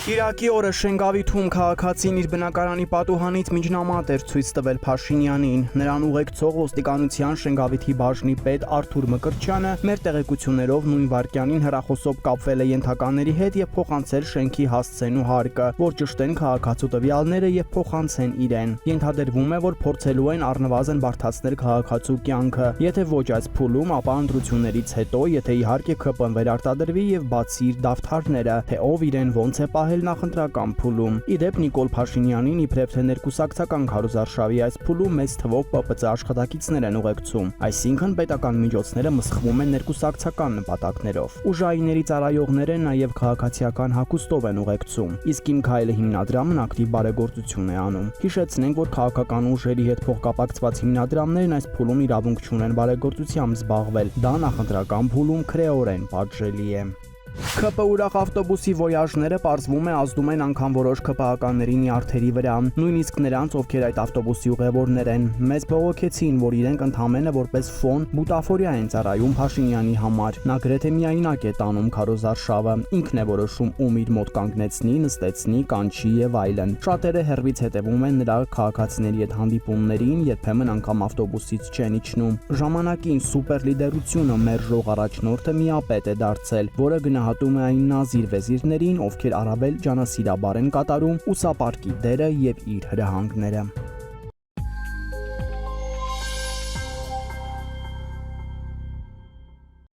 Կիրակի օրը Շենգավիթում քաղաքացին իր բնակարանի պատուհանից միջնամատ էր ցույց տվել Փաշինյանին։ Նրան ուղեկցող ոստիկանության Շենգավիթի բաժնի պետ Արթուր Մկրտչյանը մեր տեղեկություններով նույն վայրկյանին հեռախոսով կապվել է ենթականների հետ եւ փոխանցել շենքի հասցենու հարկը, որ ճշտեն քաղաքացու տվյալները եւ փոխանցեն իրեն։ Ենթադրվում է, որ փորձելու են առնվազն բարդացնել քաղաքացու կյանքը։ Եթե ոչ այս փուլում, ապա ընտրություններից հետո, եթե իհարկե ԿՊ-ն վերարտադրվի եւ բացի իր դավթարները, թե ով իրեն ոնց է պահել նախընտրական փուլում։ Իդեպ Նիկոլ Փաշինյանին իբրև թե ներկուսակցական քարոզարշավի այս փուլում մեծ թվով ՊՊՑ աշխատակիցներ են ուղեկցում, այսինքն պետական միջոցները մսխվում են ներկուսակցական նպատակներով։ Ուժայինների ծառայողները նաև քաղաքացիական հագուստով են ուղեկցում, իսկ Իմ Քայլը հիմնադրամն ակտիվ բարեգործություն է անում։ Հիշեցնենք, որ քաղաքական ուժերի հետ փոխկապակցված հիմնադրամներն այս փուլում իրավունք չունեն բարեգործությամբ զբաղվել, դա նախընտրական փուլում քրեորեն պատժելի է։ ԿՊ ուրախ ավտոբուսի ոյաժները պարզվում է ազդում են անգամ որոշ ԿՊ-ականների նյարդերի վրա, նույնիսկ նրանց, ովքեր այդ ավտոբուսի ուղևորներ են։ Մեզ բողոքեցին, որ իրենք ընդհանրապես որպես ֆոն բուտաֆորիա են ծառայում Փաշինյանի համար։ Նա գրեթե միայնակ է տանում քարոզարշավը, ինքն է որոշում ում իր մոտ կանգնեցնի, նստեցնի, կանչի եւ այլն։ Շատերը հեռվից հետևում են նրա քաղաքացիների հետ հանդիպումներին, երբեմն անգամ ավտոբուսից չեն իջնում։ Ժամանակին սուպեր լիդերությունը մերժող առաջնորդը միապետ է դարձել, որը գնահատում է այն նազիր վեզիրներին, ովքեր առավել ջանասիրաբար են կատարում ուսապարկի դերը եւ իր հրահանգները։